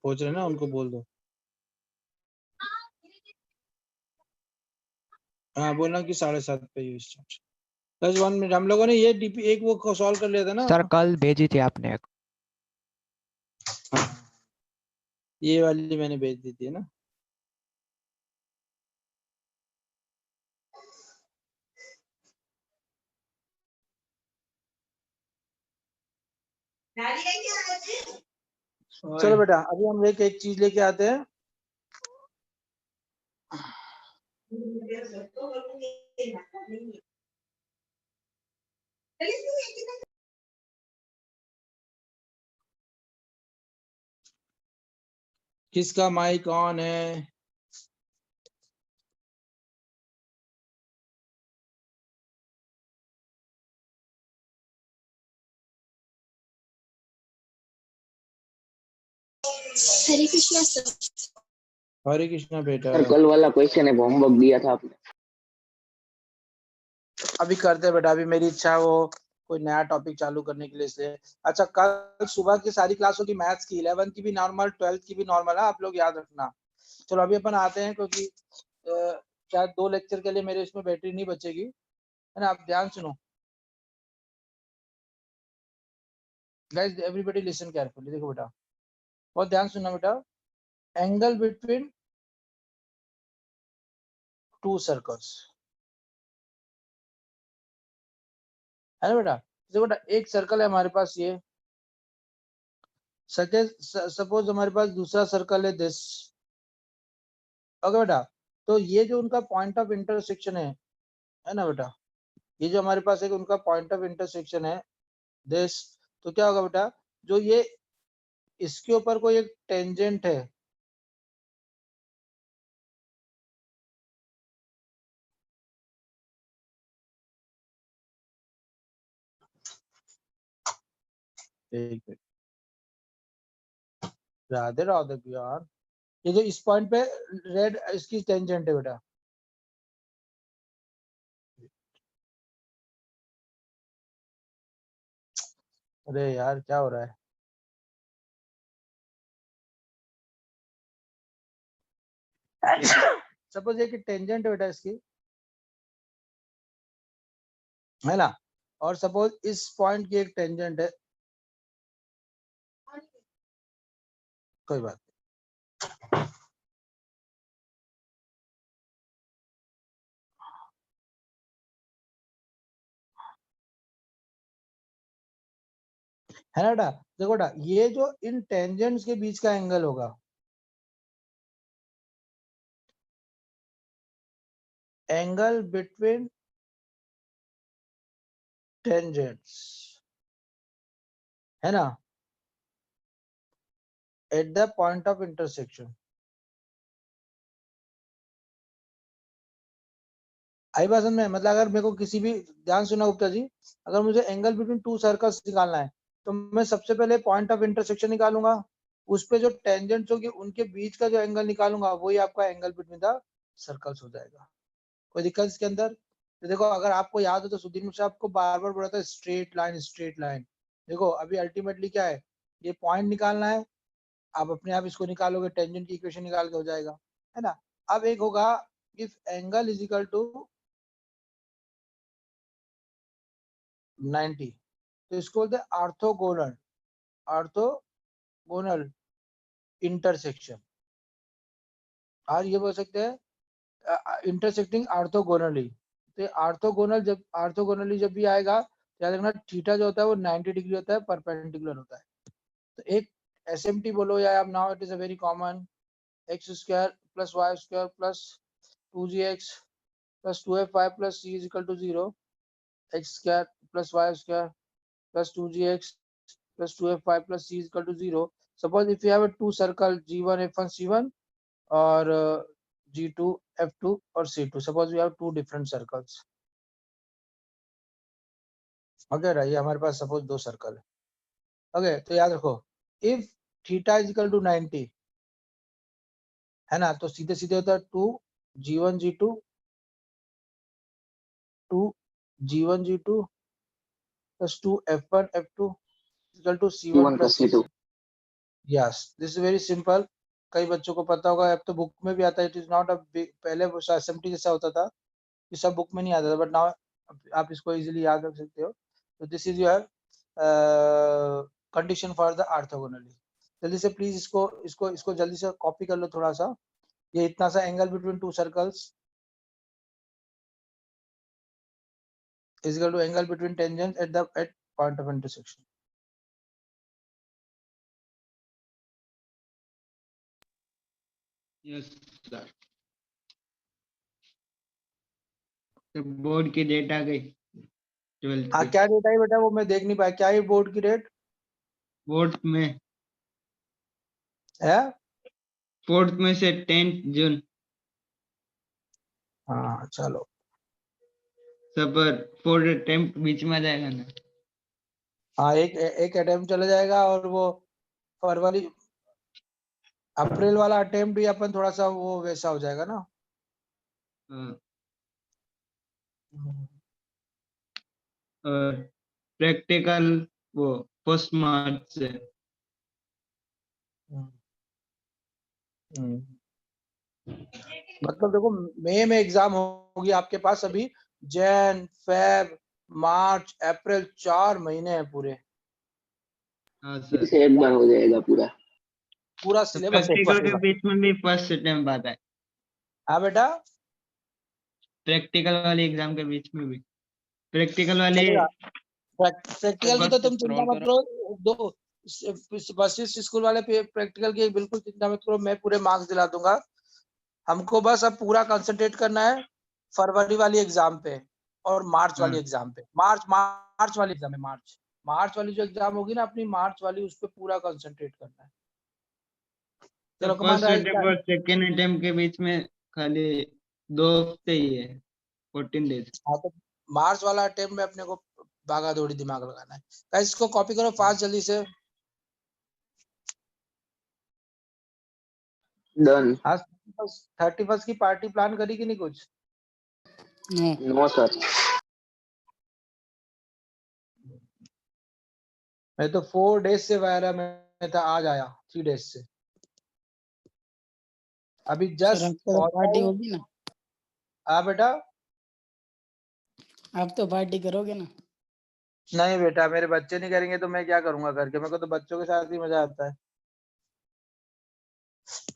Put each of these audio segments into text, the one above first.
पहुंच रहे ना, उनको बोल दो। हाँ बोलना कि 7:30 पे यू स्टार्ट। बस 1 मिनट, हम लोगों ने ये डीपी एक वो सॉल्व कर लिया था ना। सर कल भेजी थी आपने। हाँ, ये वाली मैंने भेज दी थी ना। चलो बेटा, अभी हम एक एक चीज लेके आते हैं। किसका माइक ऑन है? हरे कृष्णा सर। हरे कृष्णा बेटा। सर कल वाला क्वेश्चन है, होमवर्क दिया था आपने। अभी करते हैं बेटा, अभी मेरी इच्छा है वो कोई नया टॉपिक चालू करने के लिए, इसलिए। अच्छा, कल सुबह की सारी क्लासों की, मैथ्स की 11th की भी नॉर्मल, 12th की भी नॉर्मल है, आप लोग याद रखना। चलो अभी अपन आते हैं, क्योंकि शायद 2 लेक्चर के लिए मेरे इसमें बैटरी नहीं बचेगी, है ना। आप ध्यान सुनो गाइस, एवरीबॉडी लिसन केयरफुली। देखो बेटा, बहुत ध्यान सुनना बेटा। एंगल बिटवीन 2 सर्कल्स, है ना बेटा। देखो बेटा, एक सर्कल है हमारे पास ये, सपोज हमारे पास दूसरा सर्कल है दिस। ओके बेटा, तो ये जो उनका पॉइंट ऑफ इंटरसेक्शन है ना बेटा, ये जो हमारे पास एक उनका पॉइंट ऑफ इंटरसेक्शन है दिस। तो क्या होगा बेटा, जो ये इसके ऊपर कोई एक टेंजेंट है, एक मिनट, राधे राधे यार, ये जो इस पॉइंट पे रेड इसकी टेंजेंट है बेटा, अरे यार क्या हो रहा है। सपोज ये कि टेंजेंट है बेटा इसकी, है ना, और सपोज इस पॉइंट की एक टेंजेंट है, कोई बात है ना बेटा। देखो बेटा, ये जो इन टेंजेंट्स के बीच का एंगल होगा, एंगल बिटवीन टेंजेंट्स, है ना, at the point of intersection. आई बात समझ में? मतलब अगर मेरे को किसी भी, ध्यान सुना गुप्ता जी, अगर मुझे एंगल बिटवीन 2 सर्कल्स निकालना है, तो मैं सबसे पहले पॉइंट ऑफ इंटरसेक्शन निकालूंगा, उस पे जो टेंजेंट्स होगी उनके बीच का जो एंगल निकालूंगा, वही आपका एंगल बिटवीन द सर्कल्स हो जाएगा। कोई दिक्कत इसके अंदर? तो देखो, अगर आपको याद हो तो सुधीर मुझसे आपको बार बार बोला था स्ट्रेट लाइन, स्ट्रेट लाइन। देखो अभी अल्टीमेटली क्या है, ये पॉइंट निकालना है, आप अपने आप इसको निकालोगे, टेंजेंट की इक्वेशन निकाल के हो जाएगा, है ना। अब एक होगा, if angle is equal to 90, तो इसको बोलते हैं ऑर्थोगोनल, ऑर्थोगोनल इंटरसेक्शन, और ये बोल सकते हैं इंटरसेक्टिंग ऑर्थोगोनली। तो ऑर्थोगोनल, जब ऑर्थोगोनली जब भी आएगा, याद रखना थीटा जो होता है वो 90 डिग्री होता है, परपेंडिकुलर होता है। तो एक एसएमटी बोलो, या अब now it is a very common, x square plus y square plus 2gx plus 2fy plus c is equal to 0, x square plus y square plus 2gx plus 2fy plus c is equal to 0. Suppose if you have a two circle G1 F1 C1 or G2 F2 or C2. Suppose we have two different circles. Okay, ये हमारे पास suppose 2 circle है। Okay, तो याद रखो, if theta is equal to 90, है ना, तो सीधे सीधे होता है 2 G1 G2 2 G1 G2 plus 2 F1 F2 equal to C1 C1 plus plus C2। Yes this is very simple, कई बच्चों को पता होगा, अब तो बुक में भी आता है, इट इज नॉट अ पहले वो एसएमटी जैसा होता था, ये सब बुक में नहीं आता था, बट नाउ आप इसको इजीली याद रख सकते हो। तो this is your condition for the orthogonally. जल्दी से प्लीज इसको इसको इसको जल्दी से कॉपी कर लो थोड़ा सा, ये इतना सा angle between two circles is equal to angle between tangents at the point of intersection. Yes sir. तो बोर्ड की डेट आ गई 12th हाँ की। क्या डेट आई बेटा, वो मैं देख नहीं पाया, क्या है बोर्ड की डेट फोर्थ में है? 4th में से 10th जून हाँ चलो, सब 4 अटेम्प्ट बीच में आ जाएगा ना। हाँ एक अटेम्प्ट चला जाएगा, और वो फरवरी अप्रैल वाला अटेम्प्ट भी अपन थोड़ा सा वो वैसा हो जाएगा ना। हाँ, और प्रैक्टिकल वो 1st मार्च से। मतलब देखो, मई में एग्जाम होगी आपके पास, अभी जैन फेब मार्च अप्रैल 4 महीने हैं पूरे, हाँ सर। इसे एक बार हो जाएगा पूरा। पूरा तो सिलेबस एक प्रैक्टिकल बार के होगा। बीच में भी 1st अटेम्प्ट आता है। हाँ बेटा प्रैक्टिकल वाले एग्जाम के बीच में भी प्रैक्टिकल वाले चलेगा, प्रैक्टिकल की तो बस तुम चिंता स्क्रॉल मत करो। करो, दो वशिष्ठ स्कूल वाले प्रैक्टिकल की बिल्कुल चिंता मत करो, मैं पूरे मार्क्स दिला दूंगा। हमको बस अब पूरा कंसंट्रेट करना है फरवरी वाली एग्जाम पे और मार्च वाली हाँ एग्जाम पे। मार्च वाली एग्जाम है, मार्च वाली जो एग्जाम होगी ना अपनी, मार्च वाली, उस पे पूरा कंसंट्रेट करना है। तो चलो कमान 1st राइट। अटेम्प्ट और 2nd अटेम्प्ट के बीच में खाली 2 हफ्ते ही है, 14 डेज। हाँ तो मार्च वाला अटेम्प्ट में अपने को भागा दौड़ी दिमाग लगाना है। गाइस इसको कॉपी करो फास्ट जल्दी से। डन। आज 31 की पार्टी प्लान करी कि नहीं कुछ? No sir. मैं तो 4 डेज से वायरा में था, आज आया 3 डेज से, अभी सर जस्ट आपको तो पार्टी होगी ना, हाँ बेटा। आप तो पार्टी करोगे ना। नहीं बेटा, मेरे बच्चे नहीं करेंगे तो मैं क्या करूंगा करके, मेरे को तो बच्चों के साथ ही मजा आता है।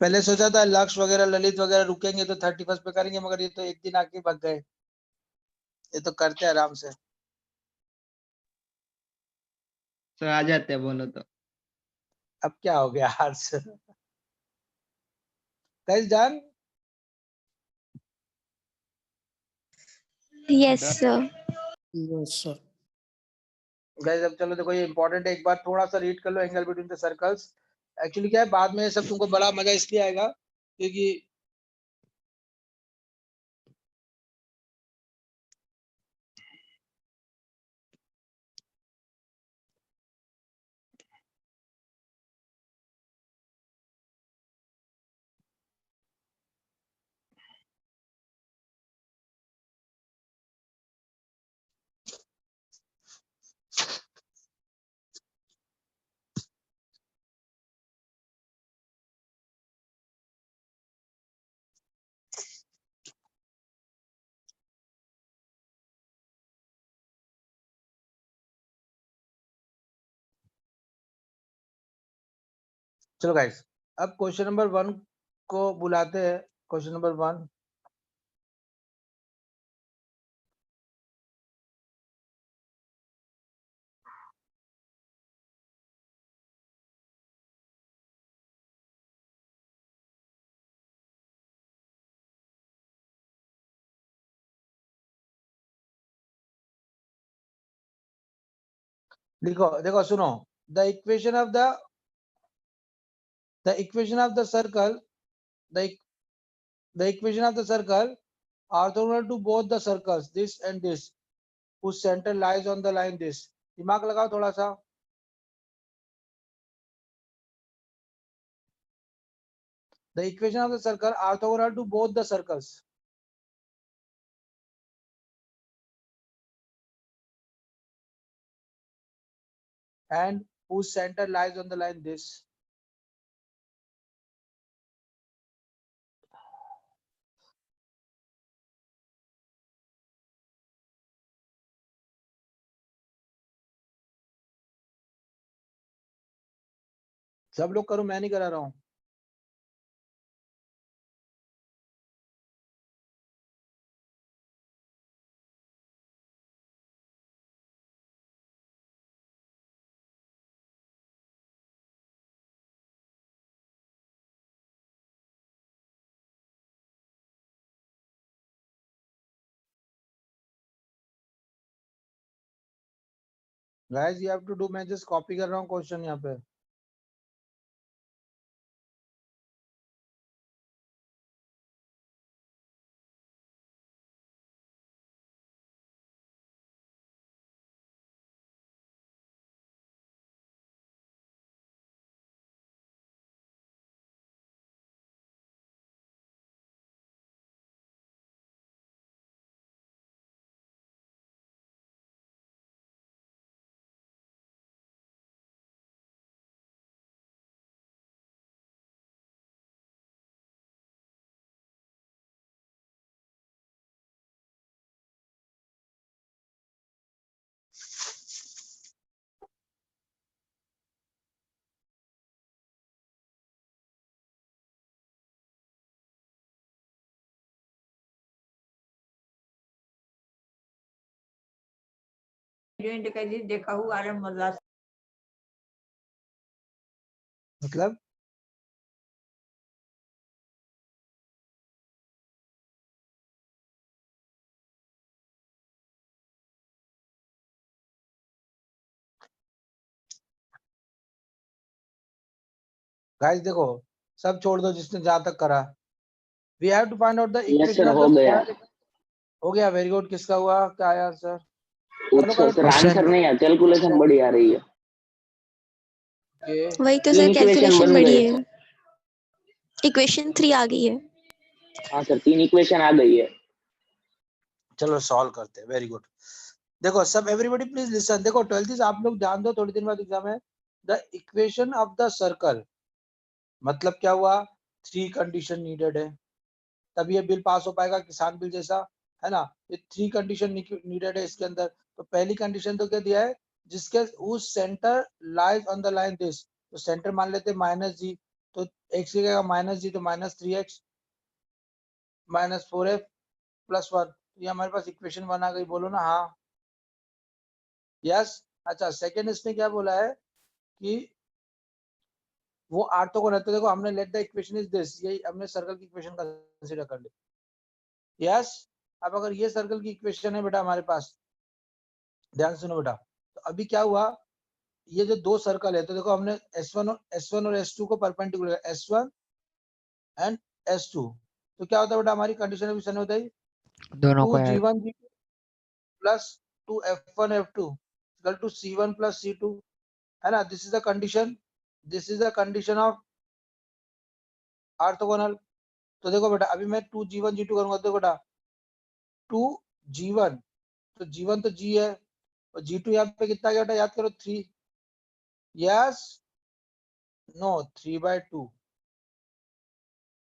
पहले सोचा था लक्ष्य वगैरह ललित वगैरह रुकेंगे तो 31 पे करेंगे, मगर ये तो एक दिन आके भग गए, ये तो करते हैं आराम से। सर आ जाते हैं बोलो तो। अब क्या हो गया आज? Guys done. Yes, sir. Yes sir. Guys अब चलो देखो, ये इंपॉर्टेंट है, एक बार थोड़ा सा रीड कर लो angle between the circles. Actually क्या है, बाद में ये सब तुमको बड़ा मजा इसलिए आएगा क्योंकि चलो गाइस, अब क्वेश्चन नंबर 1 को बुलाते हैं। क्वेश्चन नंबर 1, लिखो, देखो सुनो, the equation of the circle, the equation of the circle orthogonal to both the circles this and this whose center lies on the line this। दिमाग लगाओ थोड़ा सा। The equation of the circle orthogonal to both the circles and whose center lies on the line this। सब लोग करो, मैं नहीं करा रहा हूँ। Guys you have to do, मैं जस्ट कॉपी कर रहा हूँ क्वेश्चन यहाँ पे। देखा हुआ आलम मल्ला मतलब गाइस देखो, सब छोड़ दो जिसने जहां तक करा। We have to find out the yes equation sir, off हो द गया। हो गया, वेरी गुड। किसका हुआ, क्या आया आंसर? अच्छा सर, आंसर नहीं है, कैलकुलेशन बड़ी आ रही है। ओके, वही तो तीन सर, इक्वेशन कैलकुलेशन बन बड़ी गए। है। इक्वेशन 3 आ गई है। हाँ सर, 3 इक्वेशन आ गई है। चलो सॉल्व करते हैं। Very good. देखो सब, एवरीबॉडी प्लीज लिसन। देखो 12th आप लोग जान दो, थोड़ी दिन बाद एग्जाम है। The equation of the circle मतलब क्या हुआ, 3 कंडीशन नीडेड है, तब ये बिल पास हो पाएगा, किसान बिल जैसा, है ना। ये 3 कंडीशन नीडेड है इसके अंदर। तो पहली कंडीशन तो क्या दिया है, जिसके उस centre lies on the line this, तो सेंटर मान लेते हैं -g, तो x की जगह -g, तो -3x -4f + 1। ये हमारे पास इक्वेशन 1 आ गई, बोलो ना हाँ, यस। अच्छा, सेकंड इसने क्या बोला है कि वो ऑर्थोगोनल, तो देखो हमने let the equation is this, यही हमने सर्कल की इक्वेशन कंसीडर कर ली, यस। अब अगर ये सर्कल की इक्वेशन है बेटा हमारे पास, ध्यान सुनो बेटा, तो अभी क्या हुआ, ये जो दो सर्कल है, तो देखो हमने S1 और S2 को परपेंडिकुलर, S1 एंड S2, तो क्या होता है बेटा, हमारी कंडीशन अभी सन होता है दोनों को 2G1 G2 plus 2F1 F2 equal to C1 plus C2, है ना। This is the condition, this is the condition of orthogonal. तो देखो बेटा, अभी मैं 2G1 G2 करूंगा, तो बेटा 2G1, तो G1 तो G है, और G2 यहाँ पे कितना गया बेटा, याद करो 3, यस, नो 3/2,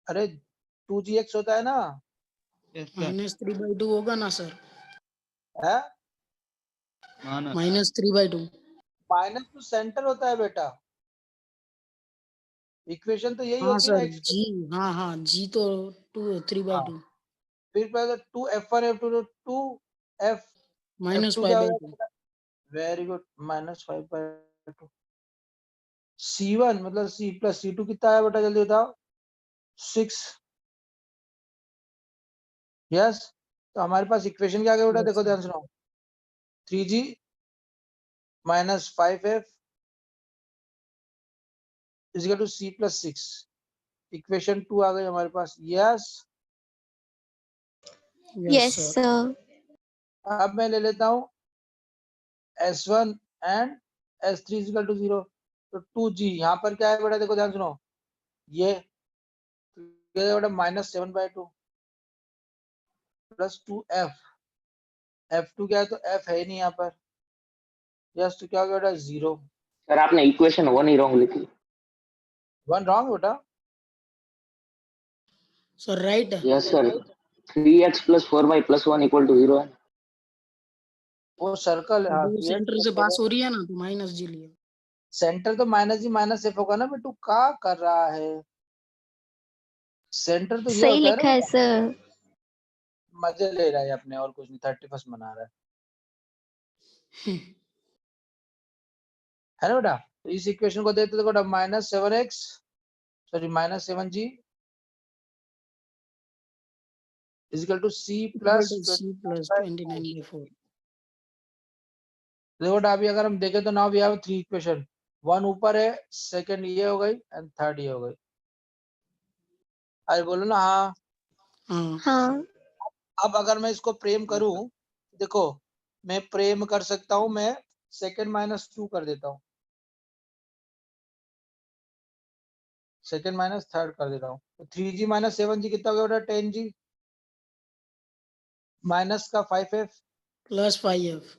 अरे 2Gx होता है ना, यस सर। -3/2 होगा ना सर? है माना -3/2। माइनस तो सेंटर होता है बेटा, इक्वेशन तो यही हाँ होती है ना सर, x। जी हाँ हाँ, जी तो 3/2 फिर पहले 2F1 F2, तो 2F F2 क्या हो -5/2। जाएगा, वेरी गुड, -5/2। C1 मतलब C प्लस C2 कितना आया बेटा, जल्दी बताओ, 6, यस। तो हमारे पास इक्वेशन क्या आ गया बेटा, देखो ध्यान सुनो, 3G minus 5F is equal to C plus 6, equation 2 आ गई हमारे पास, यस। Yes sir. सर। अब मैं ले लेता हूँ S1 and S3 is equal to 0, तो 2G यहाँ पर क्या है बेटा, देखो ध्यान सुनो, ये बेटा -7/2 प्लस 2F, F2 क्या है, तो F है ही नहीं यहाँ पर, यस। तो क्या हो गया बेटा, 0, सर आपने इक्वेशन 1 ही रॉन्ग लिखी। 1 रॉन्ग बेटा, सर राइट है। यस सर, 3x + 4y + 1 = 0 है। वो सर्कल है, हाँ, वो 3x सेंटर से पास हो रही है ना, तो -g लिया। सेंटर तो माइनस जी माइनस एफ होगा ना बेटू, क्या कर रहा है? सेंटर तो ये सही होता है लिखा ना। है सर। मजे ले रहा है अपने, और कुछ नहीं, 31st मना रहा है ना बेटा। तो इस इक्वेशन को देते देखो, -7x, sorry -7g is equal to c plus C plus 29/4. देखो बेटा, अभी अगर हम देखें तो now we have 3 equation, one ऊपर है, सेकंड ये हो गई एंड थर्ड ये हो गई। अरे बोलो ना हाँ। हाँ हाँ अब अगर मैं इसको प्रेम करूं, देखो मैं प्रेम कर सकता हूं, मैं सेकंड -2 कर देता हूं, सेकंड माइनस थर्ड कर देता हूँ, तो 3g - 7g कितना हो गया बेटा? 10g माइनस का 5f, plus 5f.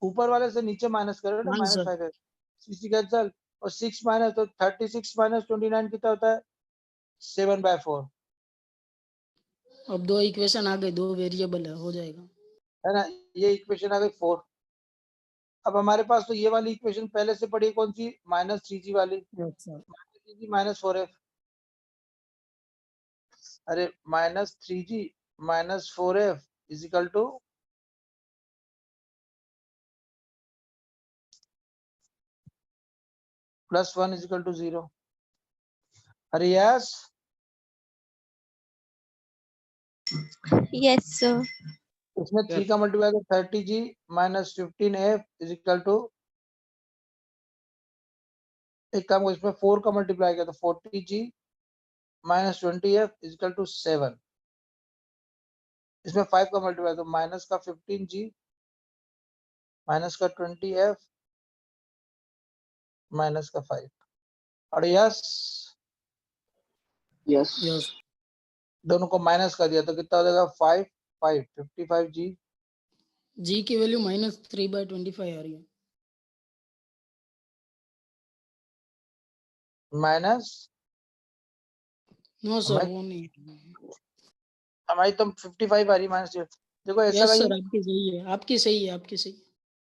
ऊपर वाले से नीचे माइनस करो ना, हाँ सर। -5f, सीसी कैंसल, और 6 माइनस, तो 36 - 29 कितना होता है? 7/4, अब दो इक्वेशन आ गए, दो वेरिएबल है, हो जाएगा। है ना। ये इक्वेशन आ गई 4। अब हमारे पास तो ये वाली इक्वेशन पहले से पड़ी है, कौन सी? -3g वाली, अच्छा। -3g -4f, अरे -3g -4f is equal to +1 is equal to 0। अरे यस, यस सर। इसमें 3 का मल्टीप्लाई तो 30g -15f इजिकल टू, एक काम करो, इसमें 4 का मल्टीप्लाई किया तो 40g -20f इजिकल टू 7, इसमें 5 का मल्टीप्लाई तो माइनस का 15g माइनस का 20f माइनस का 5, और यस यस यस। दोनों को माइनस कर दिया तो कितना हो जाएगा? 5 5 55g जी की वैल्यू -3/25 आ रही है। माइनस, नो सर, हमारी वो नहीं। हमारी तो 55 आ रही माइनस। देखो ऐसा यस का सर, आपकी सही है, आपकी सही है, आपकी सही।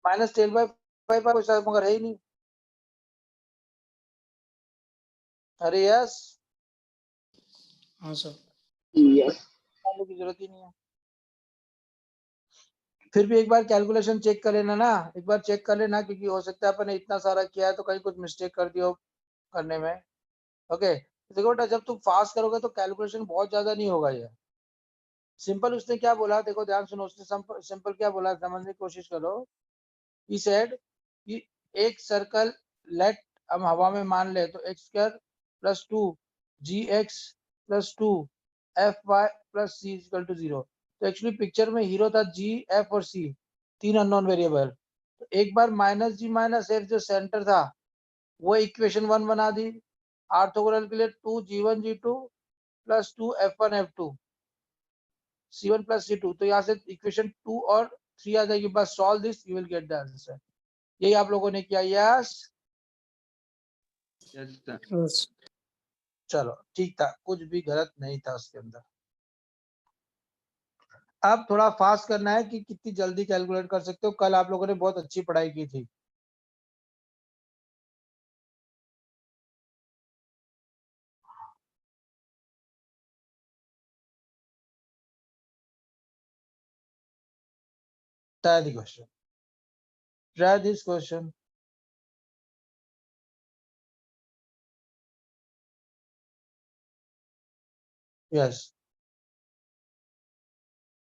-10/5 मगर है ही नहीं। अरे यस, हाँ सर। यस मानने की जरूरत ही नहीं है। फिर भी एक बार कैलकुलेशन चेक कर लेना ना, एक बार चेक कर लेना, क्योंकि हो सकता है अपन ने इतना सारा किया है तो कहीं कुछ मिस्टेक कर दिया हो करने में। ओके, देखो बेटा, जब तुम फास्ट करोगे तो कैलकुलेशन बहुत ज्यादा नहीं होगा ये सिंपल। उसने क्या बोला, देखो ध्यान सुनो, उसने सिंपल क्या बोला समझने की कोशिश करो। ही सेड कि एक सर्कल, लेट हम हवा में मान ले, तो x² + 2 gx + 2 fy + c = 0। तो एक्चुअली पिक्चर में हीरो था g, f और c, तीन अननोन वेरिएबल। तो एक बार -g - f जो सेंटर था, वो इक्वेशन 1 बना दी। ऑर्थोगोनल के लिए 2g1 g2 + 2 f1 f2 c1 + c2, तो यहाँ से इक्वेशन 2 और 3 आ जाएगी। बस solve this, you will get the answer. यही आप लोगों ने किया। Yes, yes sir. यस। चलो ठीक था, कुछ भी गलत नहीं था उसके अंदर। अब थोड़ा फास्ट करना है कि कितनी जल्दी कैलकुलेट कर सकते हो। कल आप लोगों ने बहुत अच्छी पढ़ाई की थी। Try the question. Try this question. Yes.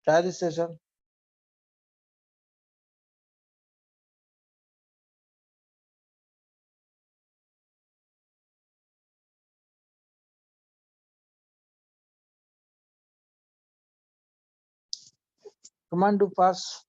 Try this session. Come on, do fast.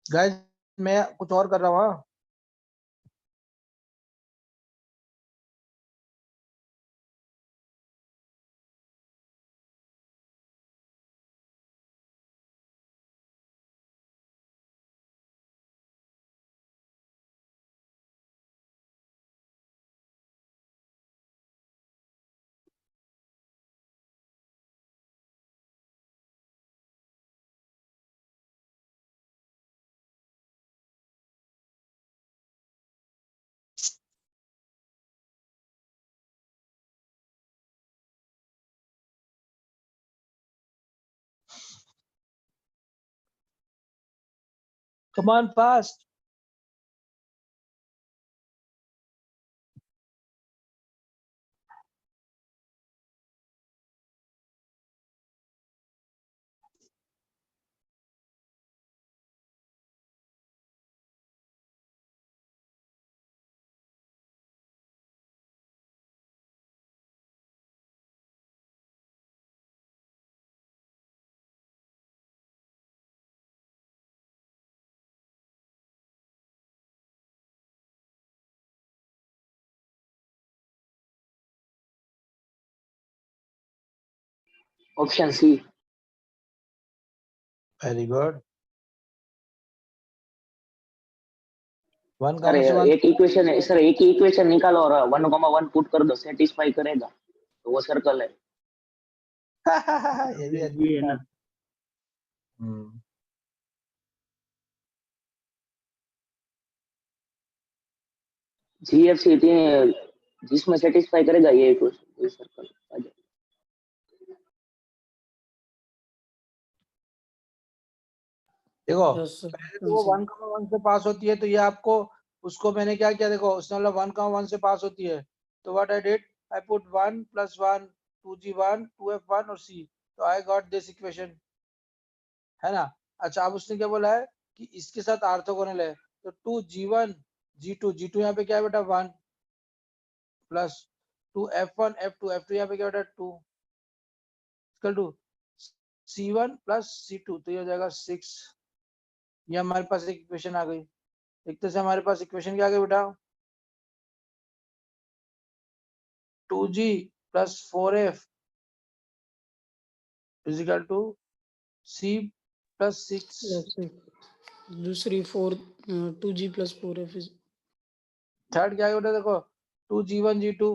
Guys, मैं कुछ और कर रहा हूँ। हाँ? Come on, fast. Option C. Very good. One sir comma से one. एक इक्वेशन है सर, एक ही इक्वेशन निकालो और 1,1 पुट कर दो, सेटिस्फाई करेगा तो वो सर्कल है। ये भी ये है ना। हम्म। GFC जिसमें सेटिस्फाई करेगा ये इक्वेशन, ये सर्कल आ जाएगा। देखो यस सर पहले तो वो 1,1 से पास होती है, तो ये आपको उसको मैंने क्या किया, देखो उसने बोला 1,1 से पास होती है, तो what I did, I put 1 + 1 2g1 2f1 और c, तो आई गॉट दिस इक्वेशन, है ना। अच्छा अब उसने क्या बोला है कि इसके साथ ऑर्थोगोनल है, तो 2g1 g2 यहाँ पे क्या है बेटा 1 प्लस 2f1 f2 यहाँ पे क्या बेटा 2 इक्वल टू c1 + c2, तो ये हो जाएगा 6। ये हमारे पास एक इक्वेशन आ गई। देखते से हमारे पास इक्वेशन क्या आ गई बेटा, 2g + 4f = c + 6। दूसरी 4 2g + 4f is थर्ड क्या है बेटा, देखो 2g1 g2,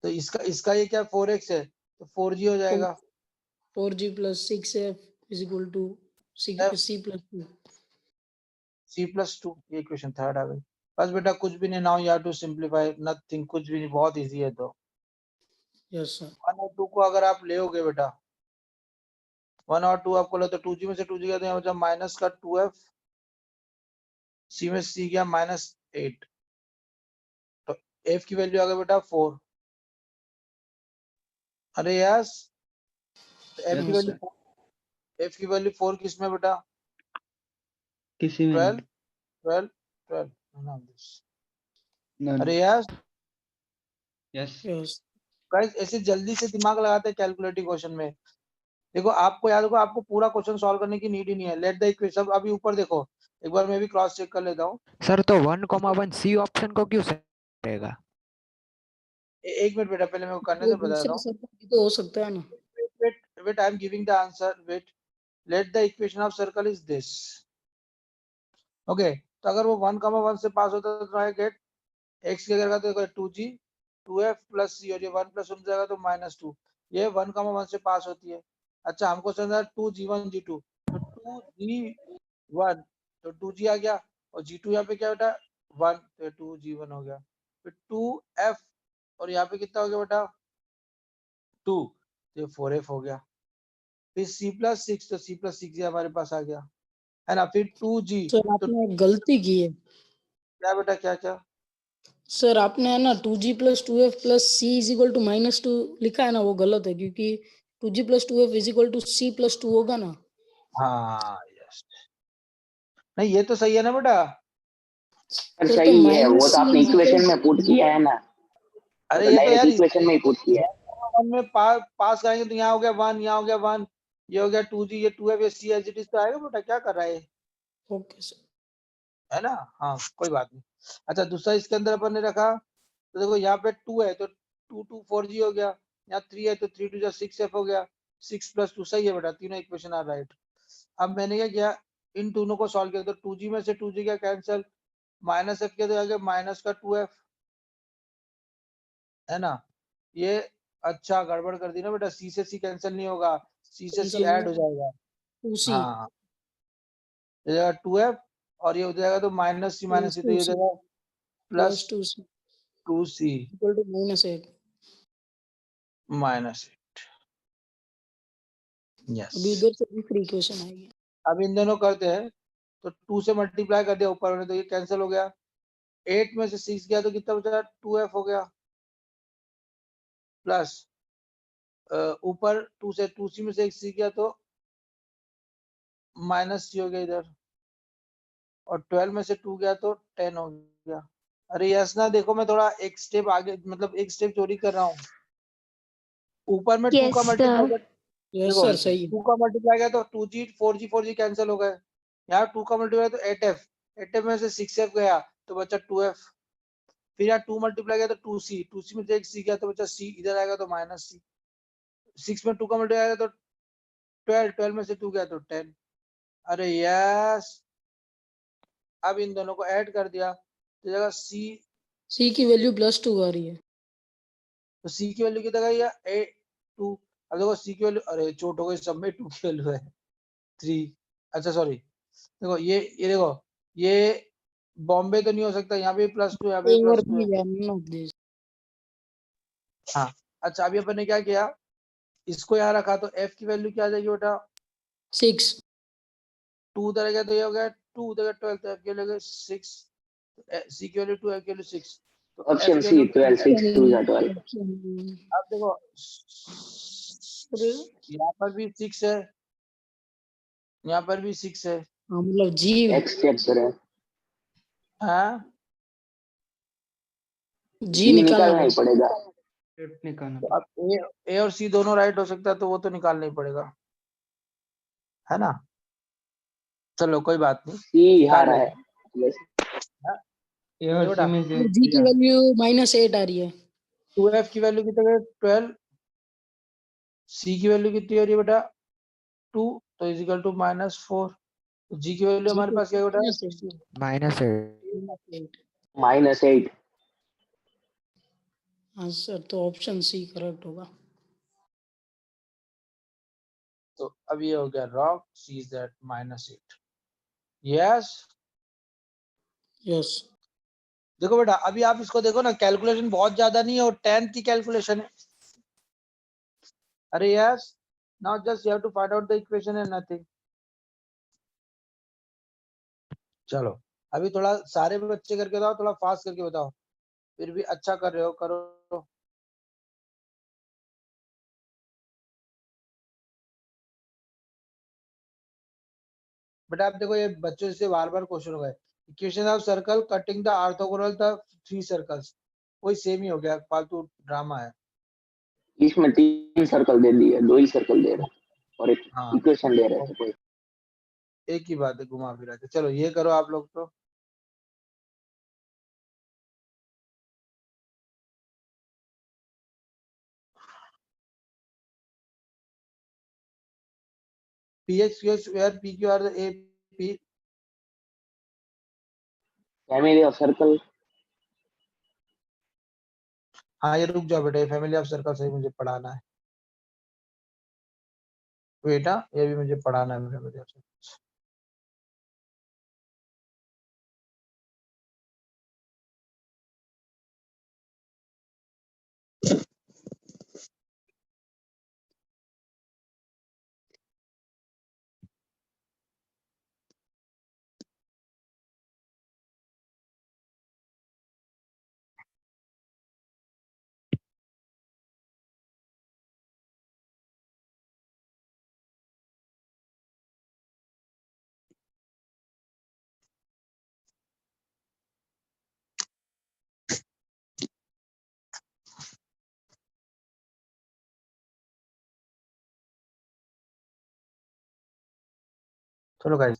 तो इसका ये क्या 4x है, तो 4g हो जाएगा। 4g + 6f = c F c + 2 c + 2, ये इक्वेशन थर्ड आ गई। बस बेटा कुछ भी नहीं, now you have to simplify, nothing, कुछ भी नहीं, बहुत इजी है। तो यस सर 1 और 2 को अगर आप लेओगे बेटा, 1 और 2 आपको लो, तो 2g में से 2g गया तो यहाँ बचा माइनस का 2f, c में c गया -8, तो f की वैल्यू आ गई बेटा 4। अरे यस, f की Yes, वैल्यू f की वैल्यू 4 किसमें बेटा, किसी में 12 नहीं। 12 12 नाउ दिस। None. अरे यस Yes. यस गाइस, ऐसे जल्दी से दिमाग लगाते हैं कैलकुलेटिव क्वेश्चन में। देखो आपको याद होगा, आपको पूरा क्वेश्चन सॉल्व करने की नीड ही नहीं है। लेट द इक्वेशन, अभी ऊपर देखो एक बार, मैं भी क्रॉस चेक कर लेता हूँ। सर तो 1,1 सी ऑप्शन को क्यों सेट रहेगा? एक मिनट बेटा, पहले मैं करने वो से बता रहा दूसरे हूँ। सर्कल भी तो हो सकता है ना। Wait, I am giving the answer. Wait, let the equation of circle is this. Okay, तो अगर वो 1,1 से पास होता है तो आई गेट x क्या करेगा, तो 2g 2f + c, और ये 1 + 1 जाएगा तो -2, ये 1,1 से पास होती है। अच्छा हमको समझा 2g1 g2, तो 2g1 तो 2g आ गया, और g2 यहाँ पे क्या बेटा 1, तो 2g1 हो गया। फिर 2f और यहाँ पे कितना हो गया बेटा 2, तो ये 4f हो गया। फिर c + 6, तो c + 6 ये हमारे पास आ गया, है ना। फिर 2g, सर तो आपने एक गलती की है। क्या बेटा, क्या क्या सर आपने है ना 2g + 2f + c = -2 लिखा है ना, वो गलत है, क्योंकि 2g + 2f = c + 2 होगा ना। हाँ यस, नहीं ये तो सही है ना बेटा। सर सर तो सही है, वो तो -c आपने इक्वेशन में पुट किया है = ना, वो अरे तो ये तो डायरेक्ट यार इक्वेशन में ही पुट किया है। वन में पास करेंगे तो यहाँ हो गया 1, यहाँ हो गया 1, ये हो गया 2g, ये 2f, ये c एज इट इज तो आएगा बेटा, क्या कर रहा है, ओके सर। है ना। हाँ कोई बात नहीं। अच्छा दूसरा इसके अंदर अपन ने रखा, तो देखो यहाँ पे 2 है तो 2 2 4g हो गया, यहाँ 3 है तो 3 2 6f हो गया, 6 + 2 सही है बेटा, तीनों इक्वेशन आर राइट। अब मैंने क्या किया, इन दोनों को सॉल्व किया, तो 2g में से 2g क्या कैंसिल, -f किया तो आ गया माइनस का 2f, है ना। ये अच्छा गड़बड़ कर दी ना बेटा, c से c कैंसिल नहीं होगा, c से c कैंसिल ऐड हो होगा जाएगा। 2c हाँ हो जाएगा 2f, और ये हो जाएगा तो -c तो ये हो जाएगा + +2c 2c = -8। -8। यस अभी उधर से दूसरी इक्वेशन आएगी। अब इन दोनों करते हैं तो 2 से मल्टीप्लाई कर दिया ऊपर वाले तो ये कैंसिल हो गया। 8 में से 6 गया तो कितना बचा 2f हो गया प्लस ऊपर 2 से 2c में से एक c गया तो माइनस c हो गया इधर और 12 में से 2 गया तो 10 हो गया। अरे यस ना देखो मैं थोड़ा एक स्टेप आगे मतलब एक स्टेप चोरी कर रहा हूँ। ऊपर में 2 Yes, का मल्टीप्लाई sir. यस देखो सर सही 2 का मल्टीप्लाई किया तो 2g 4g 4g कैंसिल हो गए। यहाँ 2 का मल्टीप्लाई तो 8f 8f में से 6f गया तो बचा 2f। फिर यहाँ 2 मल्टीप्लाई किया तो 2c 2c में से एक c गया तो बचा c इधर आएगा तो माइनस c 6 में 2 का मल्टीप्लाई आएगा तो 12 12 में से 2 गया तो 10। अरे यस अब इन दोनों को ऐड कर दिया तो जगह c सी की वैल्यू +2 आ रही है। तो c की वैल्यू कितना गई 2। अब देखो c की वैल्यू अरे चोट हो गई सब में 2 की वैल्यू है 3। अच्छा सॉरी देखो ये देखो ये बॉम्बे तो नहीं हो सकता यहाँ पे +2 यहाँ पे ए और +2 बी है। या नन ऑफ दिस। हाँ अच्छा अभी अपन ने क्या किया इसको यहाँ रखा तो f की वैल्यू क्या आ जाएगी बेटा 6 2 उधर गया तो ये हो गया 2 उधर 12 तो f की वैल्यू 6 c की वैल्यू 2 f की वैल्यू 6 तो f ऑप्शन की सी वैल्यू 12 6 2 जा 12। अब देखो यहाँ पर भी 6 है यहाँ पर भी 6 है हाँ मतलब जी एक्स चेक करें, हाँ जी निकालना निकालना ही पड़ेगा। पड़ेगा। निकालना तो अब ए और सी दोनों राइट हो सकता है तो वो तो निकालना ही पड़ेगा है ना। चलो कोई बात नहीं सी निकाल हारा है। लेते ए और सी में से जी की वैल्यू -8 आ रही है। 2f की वैल्यू कितनी है 12 c की वैल्यू कितनी हो रही है बेटा 2 तो इज इक्वल टू -4 तो g की वैल्यू जी हमारे को पास क्या है बेटा -8 16। -8 हाँ सर तो ऑप्शन सी करेक्ट होगा। तो अब ये हो गया wrong C is that -8 yes. Yes देखो बेटा अभी आप इसको देखो ना कैलकुलेशन बहुत ज्यादा नहीं है और 10 की कैलकुलेशन है। अरे yes now just you have to find out the equation and nothing. चलो अभी थोड़ा सारे बच्चे करके बताओ थोड़ा फास्ट करके बताओ फिर भी अच्छा कर रहे हो करो। बेटा आप देखो ये बच्चों से बार बार क्वेश्चन हो गए equation of circle cutting the orthogonal the 3 circles वही सेम ही हो गया फालतू ड्रामा है। इसमें 3 सर्कल दे दिए, 2 ही सर्कल दे रहे और एक हाँ इक्वेशन दे रहे थे कोई। एक ही बात है घुमा फिरा के। चलो ये करो आप लोग तो px square where pq are the AP family of circle. हाँ ये रुक जाओ बेटा ये फैमिली ऑफ सर्कल से मुझे पढ़ाना है बेटा ये भी मुझे पढ़ाना है फैमिली ऑफ सर्कल। चलो गाइस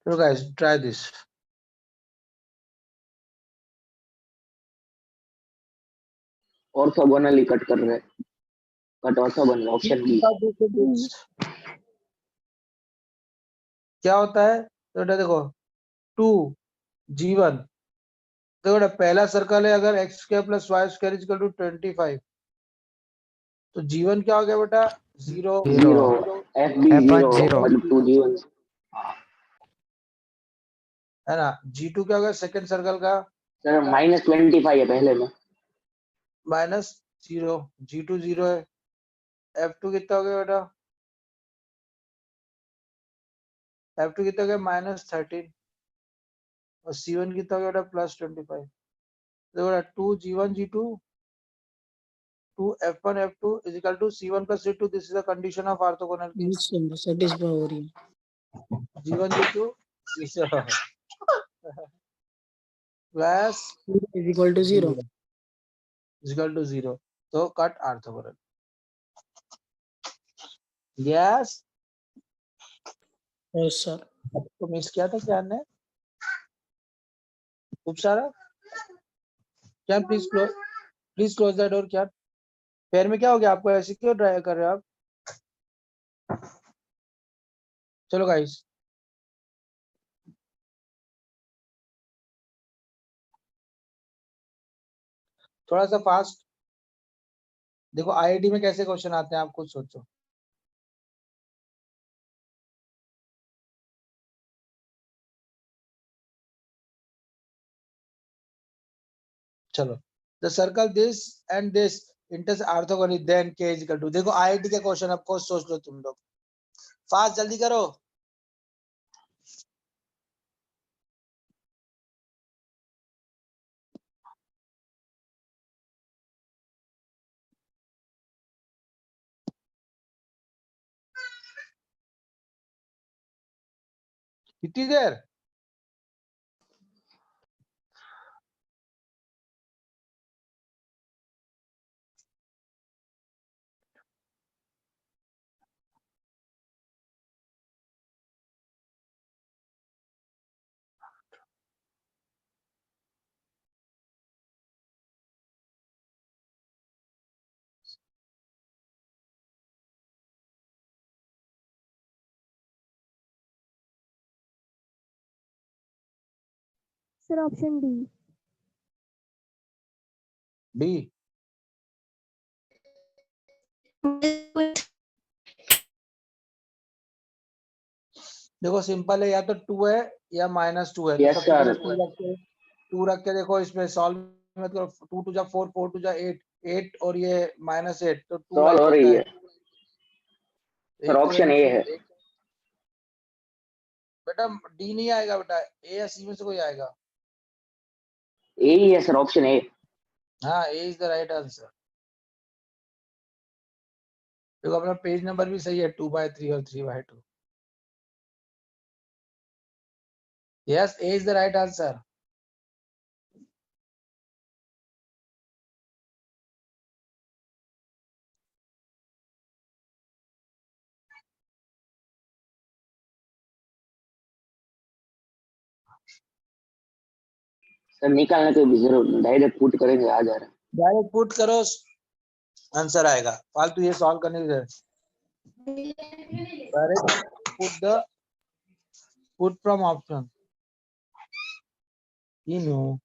चलो guys try this. Orthogonally cut कर रहे, कट ऑर्थोगोनल ऑप्शन बी। क्या होता है? तो बेटा देखो 2g1, तो बेटा पहला सर्कल है अगर x square plus y square is equal to 25, तो g1 क्या हो गया बेटा? 0 0 FB F1 0 0 मतलब 2G1 है ना। g2 क्या हो गया सेकंड सर्कल का? सर -25 है पहले में -0, g2 0 है। f2 कितना हो गया बेटा? f2 कितना हो गया? -13, और c1 कितना हो गया बेटा? +25। तो बेटा 2g1 g2 2f1 f2 is equal to c1 plus c2, this is the condition of orthogonal की। सेटिस्फाई हो रही है। g1 g2 plus is equal to 0। is equal to 0, तो cut orthogonal. Yes, yes sir. तो miss किया था क्या ने? खूब सारा। क्या प्लीज क्लोज द डोर। क्या पैर में क्या हो गया आपको? ऐसे क्यों ड्राई कर रहे हो आप? चलो गाइस, थोड़ा सा फास्ट देखो, आईआईटी में कैसे क्वेश्चन आते हैं आप खुद सोचो। चलो, the circle this and this intersect orthogonally then k is equal to. देखो आईआईटी के क्वेश्चन अब खुद सोच लो तुम लोग, फास्ट जल्दी करो। कितनी देर? Sir option D. डी। देखो सिंपल है, या तो 2 है या -2 है। तो Yes, सबसे पहले sir. 2 रख के देखो, इसमें सॉल्व मत करो। 2 2 जा 4, 4 2 जा 8, 8 और ये -8, तो 2 सॉल्व हो रही है सर, एक तो ऑप्शन वैल्यू ए है। बेटा डी नहीं आएगा बेटा, ए या सी में से कोई आएगा। ए ही है सर, ऑप्शन ए। हाँ, ए इज द राइट आंसर। देखो अपना पेज नंबर भी सही है, 2/3 और 3/2। Yes, A is the right answer. Sir निकालने के भी जरूरत नहीं, डायरेक्ट पुट करेंगे आ जा रहा है। डायरेक्ट पुट करो, आंसर आएगा। फालतू ये सॉल्व करने की जरूरत। Direct put from option, you know।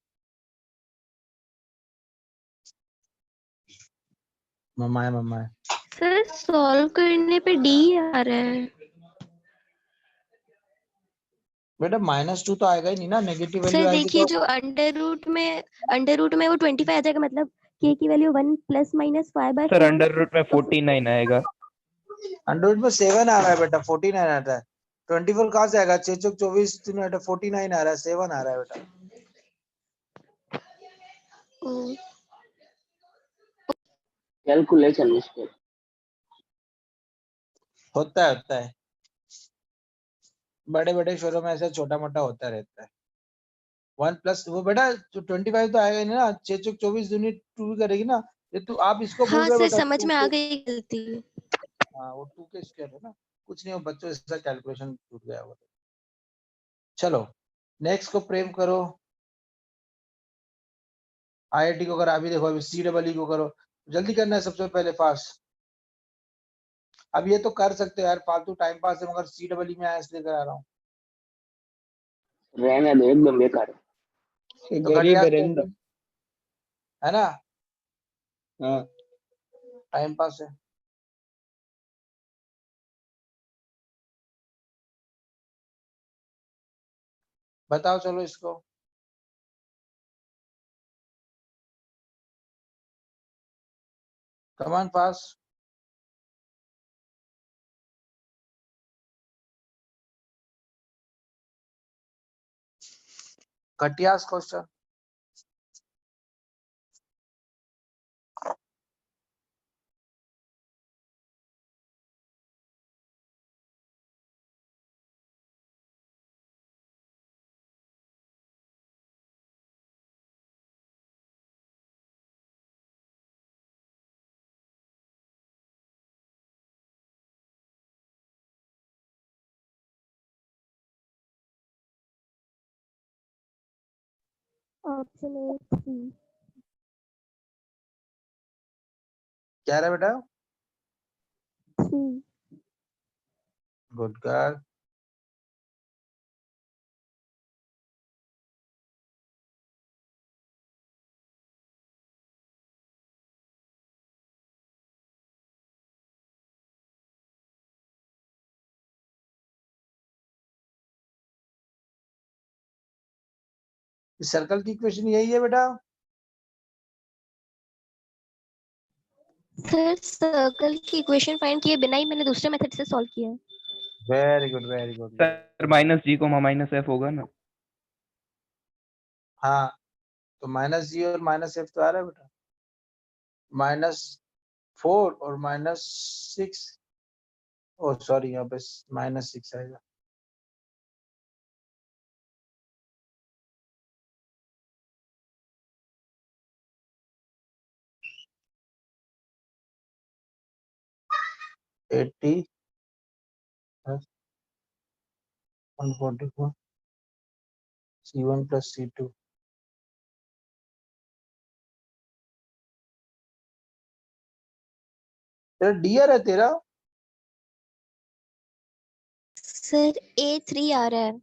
मम्मा है। सर सॉल्व करने पे डी आ रहा है। बेटा -2 तो आएगा ही नहीं ना, नेगेटिव वैल्यू सर आएगी देखिए, तो। जो अंडर रूट में वो 25 आ जाएगा, मतलब k की वैल्यू 1 ± 5/4। सर अंडर रूट में 49 आएगा। अंडर में 7 आ रहा है बेटा, 49 आता है। 24 कहाँ से आएगा? 6 चौक 24, 49 आ रहा है, 7 आ रहा है बेटा। कैलकुलेशन मिस्टेक होता है बड़े बड़े शोरों में, ऐसा छोटा मोटा होता रहता है। 1 प्लस वो बेटा जो 25 तो आएगा ही नहीं ना। 6 चौक 24 दूनी 2 भी करेगी ना। ये तो आप इसको भूल हाँ रहे हो सर, बेटा, समझ 2 में आ के। गई गलती। हाँ, वो 2 के स्क्वायर है ना। कुछ नहीं, वो बच्चों ऐसा कैलकुलेशन टूट गया वो। चलो नेक्स्ट को प्रेम करो। आईआईटी को करा, अभी देखो अभी CEE को करो। जल्दी करना है सबसे पहले, फास्ट। अब ये तो कर सकते हो यार, फालतू टाइम पास है, मगर CEE में आया इसलिए करा रहा हूँ। रहने दो, एकदम बेकार है। तो गरीब है कटियास रहने दो। है ना, हाँ टाइम पास है। बताओ चलो इसको। कमान पास। कटियास क्वेश्चन। Option A 3। क्या रहा बेटा? 3। Good girl. इस सर्कल की इक्वेशन यही है बेटा। सर सर्कल की इक्वेशन फाइंड किए बिना ही मैंने दूसरे मेथड से सॉल्व किया है। Very good very good. Sir minus G को माइनस एफ होगा ना? हाँ, तो माइनस जी और माइनस एफ तो आ रहा है बेटा। -4 और -6। ओ सॉरी, यहाँ पे -6 आएगा। Eighty 144 C1 + C2। तेरा डीआर है तेरा। सर A3 आ रहा है।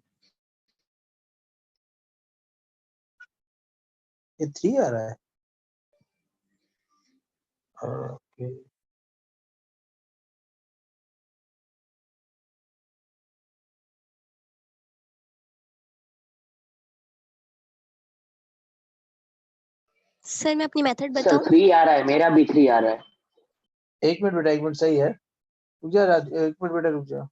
ये 3 आ रहा है। ओके। सर मैं अपनी मेथड सर बताऊं? 3 आ रहा है, मेरा भी 3 आ रहा है। एक मिनट बेटा, एक मिनट, सही है। रुक जा एक मिनट बेटा, रुक जा।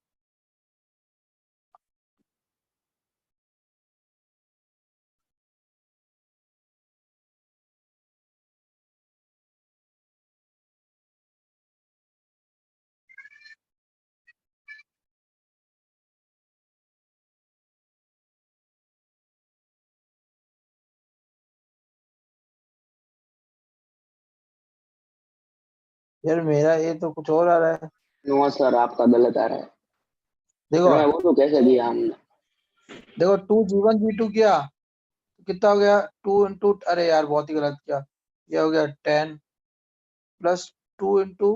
यार मेरा ये तो कुछ और आ रहा है। नो सर, आपका गलत आ रहा है। देखो मैं वो तो कैसे दिया हमने। देखो 2G1 G2 किया तो कितना हो गया? 2 इंटू, अरे यार बहुत ही गलत किया। ये हो गया 10 + 2 into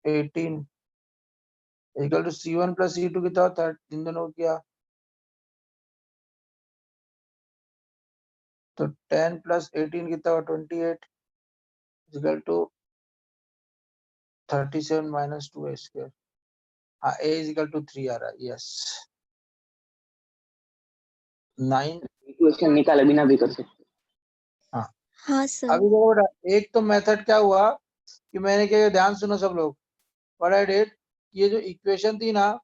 18 equal to C1 + C2 कितना होता है? इन दोनों को किया तो 10 + 18 कितना हुआ? 28 इक्वल टू 37 - 2A²। हाँ, A = 3 आ रहा है। यस 9। इक्वेशन निकाले बिना भी कर सकते। हाँ, हाँ सर। अभी देखो बेटा, एक तो मेथड क्या हुआ कि मैंने क्या, ध्यान सुनो सब लोग। व्हाट आई डिड, ये जो इक्वेशन थी ना,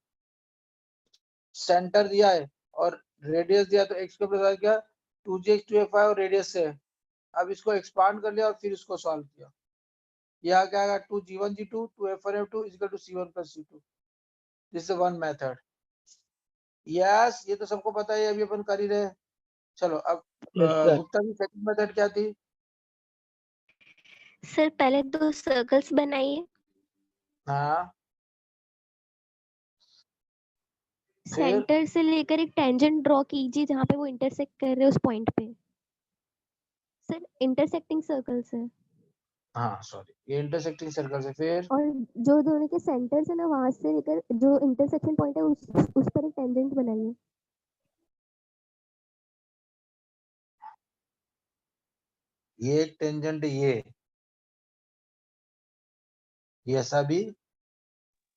सेंटर दिया है और रेडियस दिया, तो x को प्लस किया 2gx 2f और रेडियस से। अब इसको एक्सपांड कर लिया और फिर इसको सॉल्व किया। यह क्या आएगा? 2g1 g2 2f1 f2 = C1 + C2। This is one method. Yes, ये तो सबको पता है, अभी अपन कर ही रहे। चलो अब यस सर। गुप्ता की सेकंड मेथड क्या थी? सर पहले 2 सर्कल्स बनाइए। हाँ, फिर सेंटर से लेकर एक टेंजेंट ड्रॉ कीजिए जहां पे वो इंटरसेक्ट कर रहे हैं उस पॉइंट पे। सर इंटरसेक्टिंग सर्कल्स है। हाँ सॉरी, ये इंटरसेक्टिंग सर्कल से फिर और जो दोनों के सेंटर्स है ना वहां से लेकर जो इंटरसेक्शन पॉइंट है उस पर एक टेंजेंट बनाइए। ये एक टेंजेंट, ये ऐसा भी।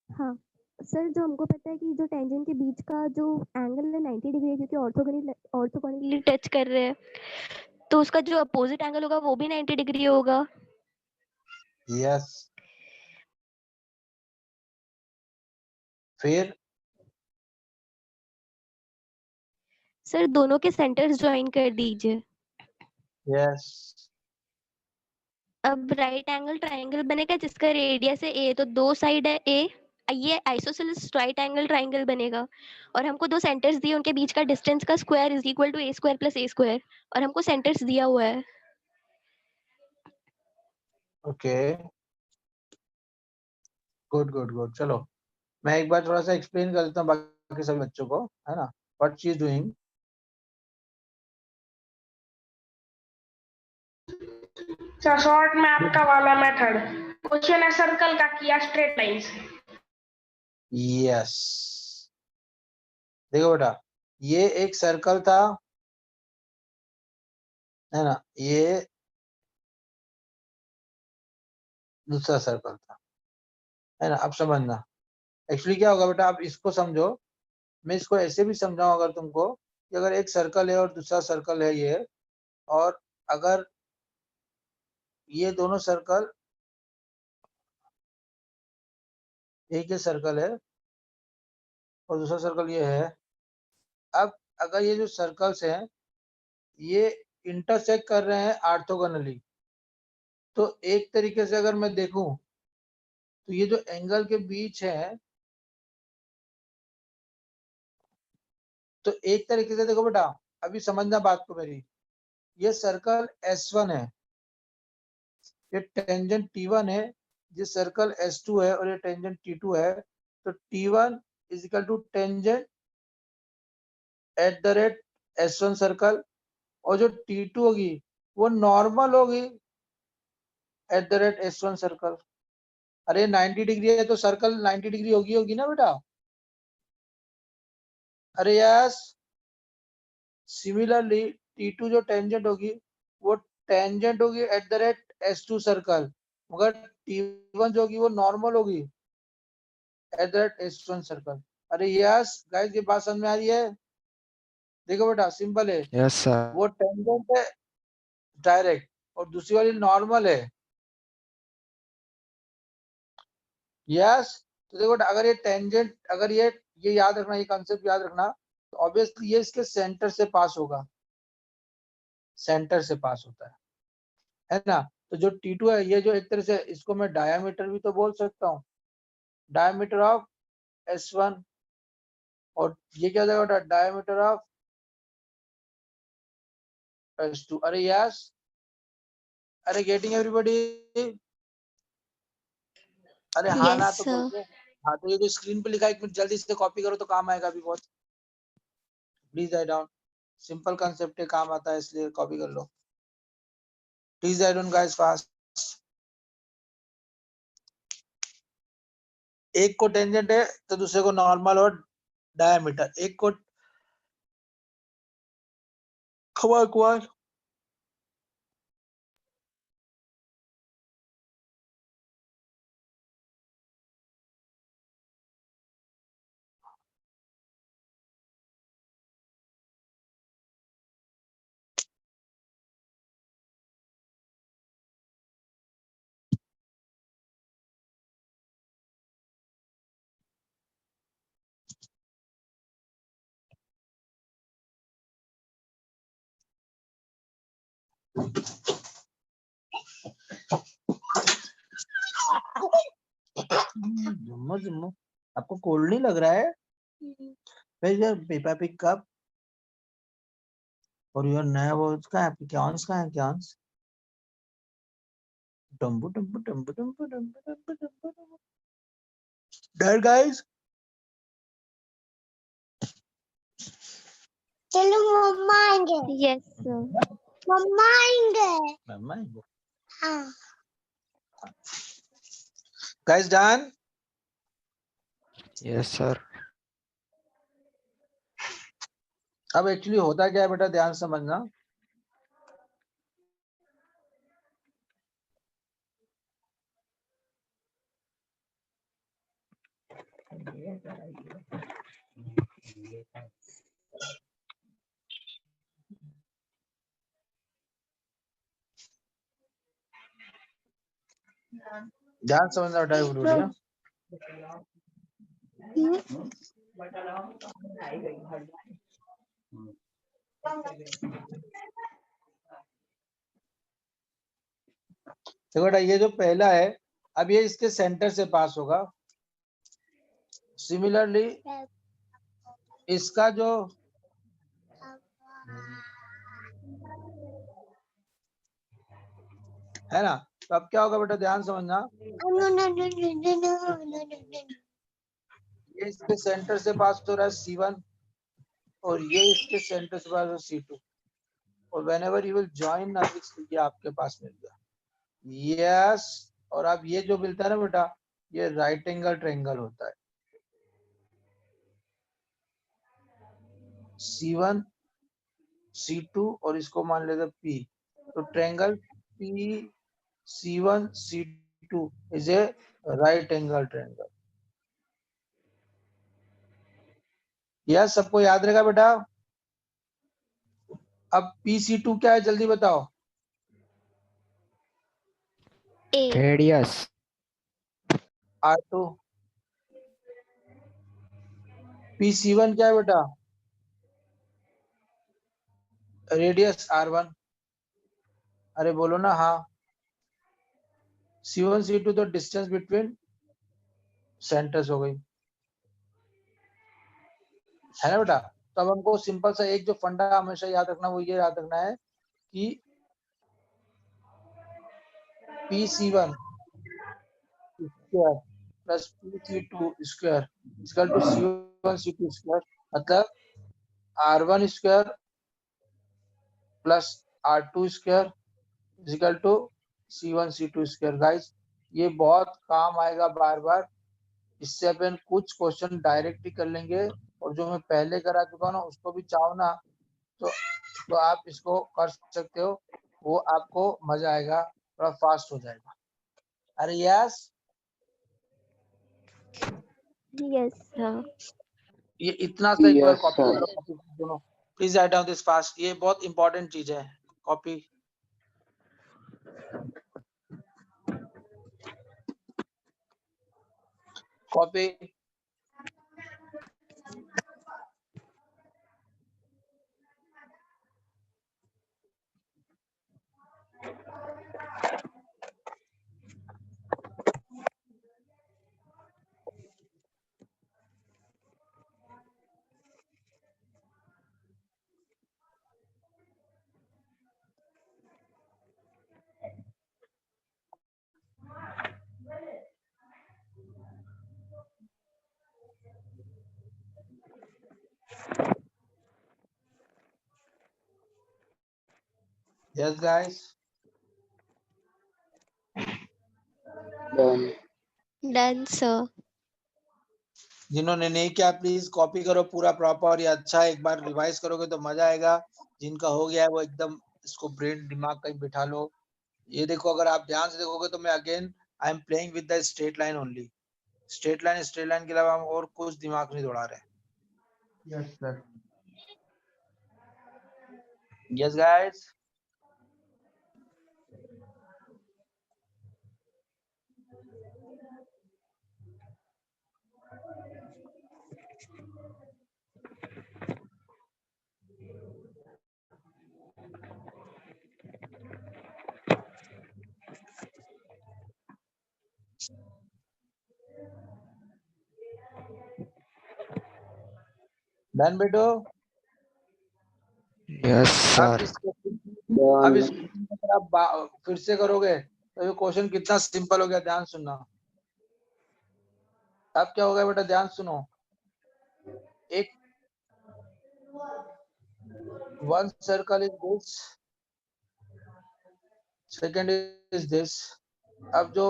हाँ सर, जो हमको पता है कि जो टेंजेंट के बीच का जो एंगल है 90 डिग्री है, क्योंकि ऑर्थोगोनली टच कर रहे हैं, तो उसका जो अपोजिट एंगल होगा वो भी 90 डिग्री होगा। यस, फिर सर दोनों के सेंटर्स ज्वाइन कर दीजिए। यस, अब राइट एंगल ट्राइंगल बनेगा जिसका रेडियस है ए, तो दो साइड है ए, ये आइसोसेलेस राइट एंगल ट्राइंगल बनेगा। और हमको दो सेंटर्स दिए, उनके बीच का डिस्टेंस का square is equal to a square plus a square, और हमको सेंटर्स दिया हुआ है। Okay, good good good. चलो मैं एक बार थोड़ा सा एक्सप्लेन कर देता हूँ बाकी सभी बच्चों को, है ना, what she is doing. Sir short में आपका वाला मेथड क्वेश्चन है सर्कल का किया स्ट्रेट लाइन से। यस, देखो बेटा, ये एक सर्कल था, है ना, ये दूसरा सर्कल था, है ना। अब समझना एक्चुअली क्या होगा बेटा, आप इसको समझो, मैं इसको ऐसे भी समझाऊं अगर तुमको, कि अगर एक सर्कल है और दूसरा सर्कल है ये, और अगर ये दोनों सर्कल एक ही सर्कल है और दूसरा सर्कल ये है, अब अगर ये जो सर्कल्स हैं ये इंटरसेक्ट कर रहे हैं ऑर्थोगोनली, तो एक तरीके से अगर मैं देखूं तो ये जो एंगल के बीच है, तो एक तरीके से देखो बेटा, अभी समझना बात को मेरी, ये सर्कल S1 है, ये टेंजेंट T1 है, ये सर्कल S2 है और ये टेंजेंट T2 है, तो T1 is equal to tangent at the rate S1 circle, और जो T2 होगी वो नॉर्मल होगी eight the rate S1 circle. अरे 90 डिग्री है तो सर्कल 90 डिग्री होगी ना बेटा। अरे यस, सिमिलरली T2 जो टेंजेंट होगी वो टेंजेंट होगी eight the rate S2 circle, मगर T1 जो होगी वो नॉर्मल होगी eight the rate S1 circle. अरे यस गाइस, ये बात समझ में आ रही है? देखो बेटा सिंपल है, यस सर। वो टेंजेंट है डायरेक्ट और दूसरी वाली नॉर्मल है। यस, तो देखो बेटा, अगर ये टेंजेंट, अगर ये याद रखना, ये कंसेप्ट याद रखना, तो ऑब्वियसली ये इसके सेंटर से पास होगा, सेंटर से पास होता है ना। तो जो T2 है, ये जो एक तरह से इसको मैं डायमीटर भी तो बोल सकता हूँ, डायमीटर ऑफ S1, और ये क्या हो जाएगा बेटा, डायमीटर ऑफ S2। अरे यस, अरे गेटिंग एवरीबॉडी? अरे हाँ ना यस तो सर। बोलते। हाँ, तो ये जो स्क्रीन पे लिखा है एक मिनट जल्दी से कॉपी करो तो काम आएगा अभी बहुत। Please write down, simple concept है, काम आता है इसलिए कॉपी कर लो। Please write down guys fast. एक को टेंजेंट है तो दूसरे को नॉर्मल और डायमीटर, एक को कुआर जुम्मो जुम्मो, आपको कोल्ड नहीं लग रहा है? फिर यार पेपा पिक कप और योर नया वो उसका है, क्यान्स का है, क्यान्स टम्बू टम्बू टम्बू टम्बू टम्बू टम्बू टम्बू टम्बू। डर गाइस, चलो मम्मा आएंगे। Yes sir. मम्मा आएंगे। मम्मा हाँ Guys done? Yes, sir. अब एक्चुअली होता क्या है बेटा, ध्यान से समझना। ध्यान समझना बेटा, ये जरूरी है। देखो बेटा, ये जो पहला है, अब ये इसके सेंटर से पास होगा। सिमिलरली इसका जो है ना, तो अब क्या होगा बेटा, ध्यान समझना। ये इसके सेंटर से पास हो रहा है C1 और ये इसके सेंटर से पास हो C2, और व्हेनेवर यू विल जॉइन ना, ये आपके पास मिल गया। यस, और अब ये जो मिलता है ना बेटा, ये राइट एंगल ट्रायंगल होता है। C1 C2 और इसको मान लेते P, तो triangle PC1 C2 is a right angle triangle. Yes, सबको याद रहेगा बेटा। अब PC2 क्या है, जल्दी बताओ। A Radius. R2। PC1 क्या है बेटा, रेडियस R1। अरे बोलो ना हाँ। C1 C2 तो डिस्टेंस बिटवीन सेंटर्स हो गई, है ना बेटा। तो अब हमको सिंपल सा एक जो फंडा हमेशा याद रखना, वो ये याद रखना है कि PC1 square plus PC2 square equal to C1 C2 square, मतलब R1 square plus R2 square equal to C1 C2 square. Guys, ये बहुत काम आएगा बार बार। इससे अपन कुछ क्वेश्चन डायरेक्ट ही कर लेंगे, और जो मैं पहले करा चुका हूँ ना, उसको भी चाहो ना तो आप इसको कर सकते हो। वो आपको मजा आएगा, थोड़ा फास्ट हो जाएगा। अरे यस, yes sir. ये इतना सा एक बार Yes, कॉपी sir. करो कॉपी दोनों, please write down this fast. ये बहुत इंपॉर्टेंट चीज है, copy. Copy. Yes guys, Done. Done sir. जिन्होंने नहीं किया प्लीज कॉपी करो पूरा प्रॉपर। ये अच्छा है, एक बार रिवाइज करोगे तो मजा आएगा। जिनका हो गया है वो एकदम इसको ब्रेन दिमाग कहीं बिठा लो। ये देखो, अगर आप ध्यान से देखोगे तो मैं again I am playing with the straight line only. Straight line के अलावा हम और कुछ दिमाग नहीं दौड़ा रहे। Yes sir. Yes guys, done बेटो। Yes, अब sir. इसको Done. अब इसको अगर आप फिर से करोगे तो ये क्वेश्चन कितना सिंपल हो गया, ध्यान सुनना। अब क्या होगा बेटा, ध्यान सुनो। एक one circle is this, second is this, अब जो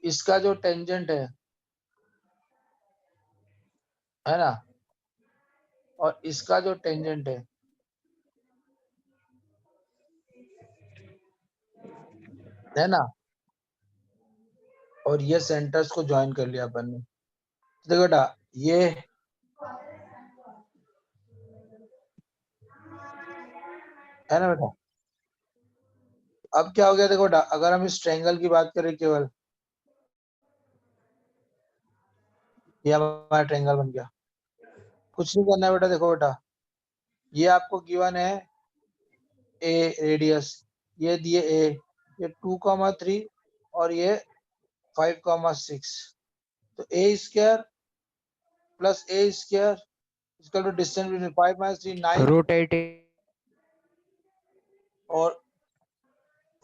इसका जो टेंजेंट है ना, और इसका जो टेंजेंट है ना, और ये सेंटर्स को ज्वाइन कर लिया अपन ने। तो देखो बेटा, ये है ना बेटा। अब क्या हो गया देखो बेटा, अगर हम इस ट्रायंगल की बात करें केवल, ये हमारा ट्रायंगल बन गया। कुछ नहीं करना है बेटा। देखो बेटा, ये आपको गिवन है ए रेडियस, ये दिए ए, ये 2,3 और ये 5,6। तो a square plus a square equal to distance between 5 - 3 9 rotating और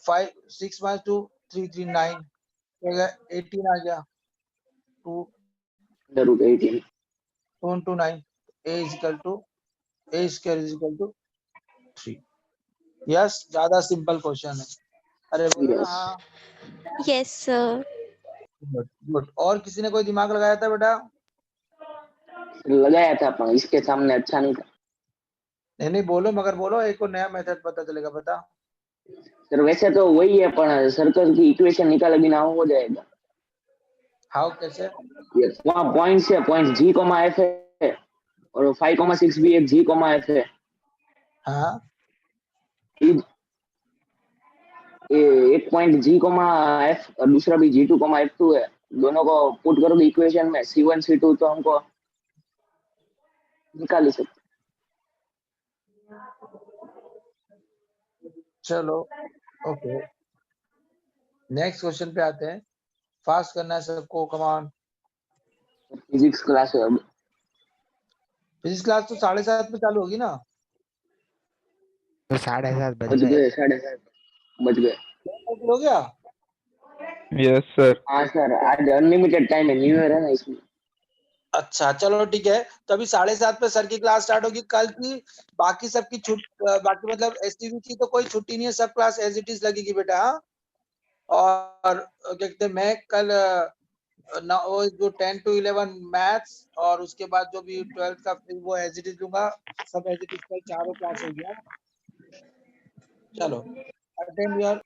5 6 - 2 3 3 9 हो गया, 18 आ गया। 2 √18 2 into 9 a is equal to a square is equal to 3। Yes, ज्यादा सिंपल क्वेश्चन है। अरे बोलो ना Yes. हाँ। Yes sir. गुड। और किसी ने कोई दिमाग लगाया था बेटा? लगाया था पर इसके सामने अच्छा नहीं था नहीं बोलो, मगर बोलो, एक को नया मेथड पता चलेगा। बता। सर। वैसे तो वही है पर सर्कल की इक्वेशन निकाले बिना हो जाएगा। हाउ, कैसे? वहाँ पॉइंट्स है, पॉइंट जी कोमा एफ है और 5,6 भी एक जी कोमा एफ है। हाँ, एक पॉइंट जी कोमा एफ और दूसरा भी G2 कोमा F2 है। दोनों को पुट करो इक्वेशन में C1 C2 तो हमको निकाल ही सकते। चलो ओके, नेक्स्ट क्वेश्चन पे आते हैं। फास्ट करना है सबको, कमान। फिजिक्स क्लास है अब। फिजिक्स क्लास तो 7:30 पे चालू होगी ना? तो 7:30 बज बज गए। गए 7:30 बज गए। हो गया। Yes sir. हाँ सर, आज अनलिमिटेड टाइम है, न्यू ईयर है ना इसमें। अच्छा चलो ठीक है, तो अभी 7:30 पे सर की क्लास स्टार्ट होगी। कल की बाकी सबकी बाकी मतलब एसटीवी की तो कोई छुट्टी नहीं है, सब क्लास एज इट इज लगेगी बेटा। हाँ, और क्या कहते हैं, मैं कल वो जो 10 to 11 मैथ्स और उसके बाद जो भी 12th का फिर वो एज इट इज लूंगा। सब एज इट इज कल चारों क्लास हो गया। चलो, attend your.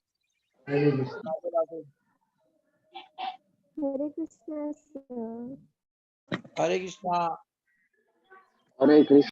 Hare Krishna sir. Hare Krishna. Hare Krishna.